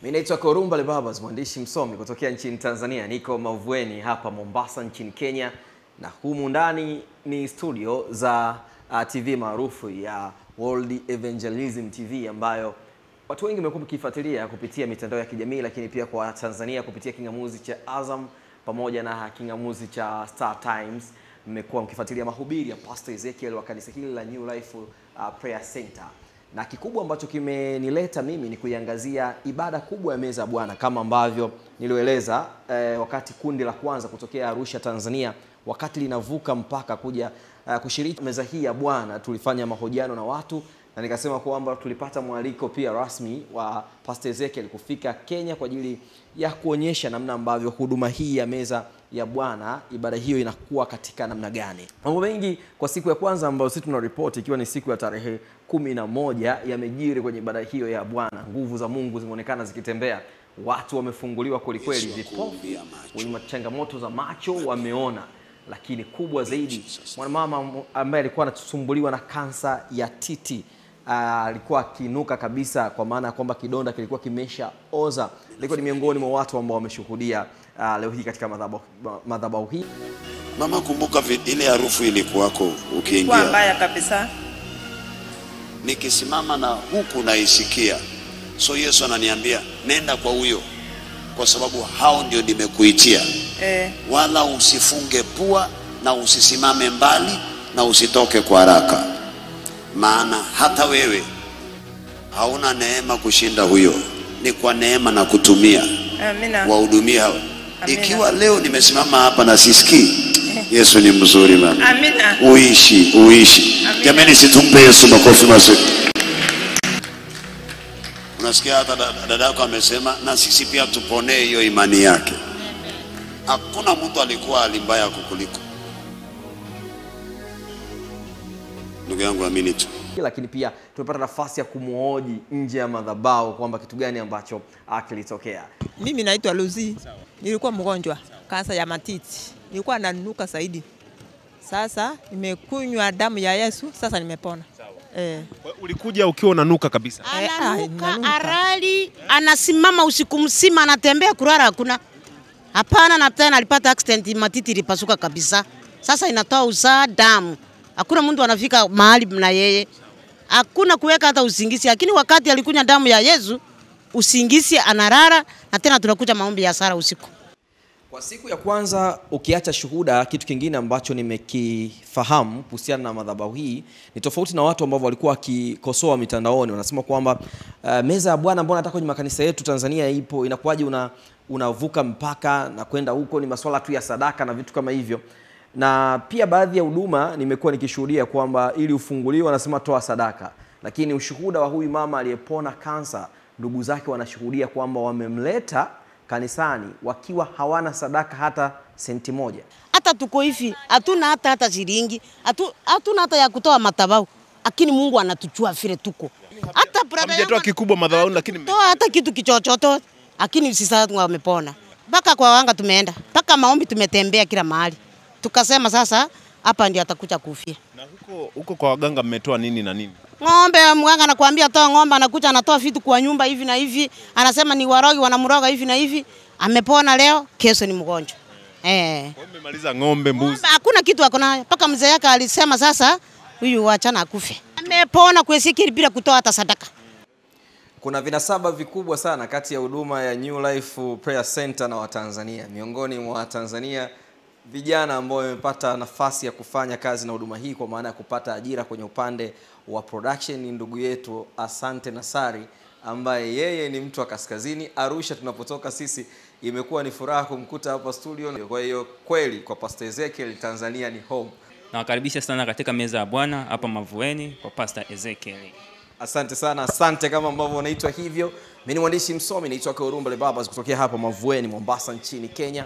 Mimi naitwa Korumbale Babas, mwandishi msomi kutokea nchini Tanzania. Niko Mavueni hapa Mombasa nchini Kenya, na humu ndani ni studio za TV maarufu ya World Evangelism TV, ambayo watu wengi wamekuwa mkifuatilia kupitia mitandao ya kijamii, lakini pia kwa Tanzania kupitia kingamuzi cha Azam pamoja na kingamuzi cha Star Times. Mmekuwa mkifuatilia mahubiri ya Pastor Ezekiel wa kanisa hili la New Life Prayer Center. Na kikubwa ambacho kimenileta mimi ni kuiangazia ibada kubwa ya meza ya Bwana, kama ambavyo nilieleza wakati kundi la kwanza kutokea Arusha, Tanzania, wakati linavuka mpaka kuja kushiriki meza hii ya Bwana. Tulifanya mahojiano na watu na nikasema kwamba tulipata mwaliko pia rasmi wa Pastor Ezekiel kufika Kenya kwa ajili ya kuonyesha namna ambavyo huduma hii ya meza ya Bwana, ibada hiyo inakuwa katika namna gani. Mambo mengi kwa siku ya kwanza ambayo sisi tunaripoti, ikiwa ni siku ya tarehe 11, yamejiri kwenye ibada hiyo ya Bwana. Nguvu za Mungu zimeonekana zikitembea. Watu wamefunguliwa kweli kweli, vipofu wenye changamoto za macho wameona. Lakini kubwa zaidi, mwanamama ambaye alikuwa anasumbuliwa na kansa ya titi alikuwa akinuka kabisa, kwa maana kwamba kidonda kilikuwa kimesha oza. Alikuwa ni miongoni mwa watu ambao wameshuhudia leo hii katika madhabahu hii. Mama, kumbuka ile harufu ilikuwako ukiingia. Kwa mbaya kabisa. Nikisimama na huku naisikia. So Yesu ananiambia nenda kwa huyo, kwa sababu hao ndio nimekuitia. Wala usifunge pua na usisimame mbali na usitoke kwa haraka. Maana hata wewe hauna neema kushinda huyo. Ni kwa neema na kutumia. Amina. Wahudumia hao. Ikiwa leo nimesimama hapa na sisikii, Yesu ni mzuri mama. Amina. Uishi. Jamani, situmpe Yesu makofi mazuri. Unasikia hata dadako amesema na sisi pia tuponee hiyo imani yake. Hakuna mtu alikuwa alimbaya kukuliko. Ndugu yangu, amini tu. Lakini pia tumepata nafasi ya kumuoji nje ya madhabahu kwamba kitu gani ambacho kilitokea. Mimi naitwa Lucy. Nilikuwa mgonjwa kansa ya matiti. Nilikuwa nanuka zaidi. Sasa nimekunywa damu ya Yesu, sasa nimepona. Ulikuja ukiwa unanuka kabisa? Ananuka, arali, anasimama usiku mzima, anatembea, kulala hakuna. Hapana, na tena alipata accident, matiti ilipasuka kabisa. Sasa inatoa uzaa damu. Hakuna mtu anafika mahali na yeye. Hakuna kuweka hata usingizi, lakini wakati alikunywa damu ya Yesu, usingizi analala, na tena tunakuja maombi ya sala usiku. Kwa siku ya kwanza, ukiacha shuhuda, kitu kingine ambacho nimekifahamu kuhusiana na madhabahu hii ni tofauti na watu ambao walikuwa wakikosoa mitandaoni. Wanasema kwamba meza ya Bwana mbona hata kwenye makanisa yetu Tanzania ipo, inakuwaje unavuka mpaka na kwenda huko, ni masuala tu ya sadaka na vitu kama hivyo. Na pia baadhi ya huduma nimekuwa nikishuhudia kwamba ili ufunguliwe wanasema toa sadaka. Lakini ushuhuda wa huyu mama aliyepona kansa, ndugu zake wanashuhudia kwamba wamemleta kanisani wakiwa hawana sadaka hata senti moja. Hata tuko hivi, hatuna hata shilingi, hatuna hata ya kutoa madhabahu. Lakini Mungu anatuchua vile tuko. Hata brother hamjatoa kikubwa madhabahu, lakini toa hata kitu kichochoto, lakini sisi wamepona. Mpaka kwa wanga tumeenda, mpaka maombi tumetembea kila mahali. Tukasema sasa hapa ndio atakuja kufia. Na huko kwa waganga mmetoa nini na nini? Ng'ombe, mganga anakuambia toa ng'ombe, anakuja anatoa vitu kwa nyumba hivi na hivi. Anasema ni warogi wanamroga hivi na hivi. Amepona leo, kesho ni mgonjwa. Kwa hiyo mmemaliza ng'ombe, mbuzi. Hakuna kitu hakuna. Paka mzee yake alisema sasa huyu achana akufe. Amepona kwa Ezekiel bila kutoa hata sadaka. Kuna vinasaba vikubwa sana kati ya huduma ya New Life Prayer Center na Watanzania. Miongoni mwa Watanzania vijana ambao wamepata nafasi ya kufanya kazi na huduma hii kwa maana ya kupata ajira kwenye upande wa production ni ndugu yetu Asante Nasari, ambaye yeye ni mtu wa kaskazini Arusha tunapotoka sisi. Imekuwa ni furaha kumkuta hapa studio. Kwa hiyo kweli kwa Pastor Ezekiel Tanzania ni home. Nawakaribisha sana katika meza ya Bwana hapa Mavueni kwa Pastor Ezekiel. Asante sana, asante kama ambavyo unaitwa hivyo. Mimi ni mwandishi msomi naitwa Korumbale Babas kutokea hapa Mavueni Mombasa nchini Kenya.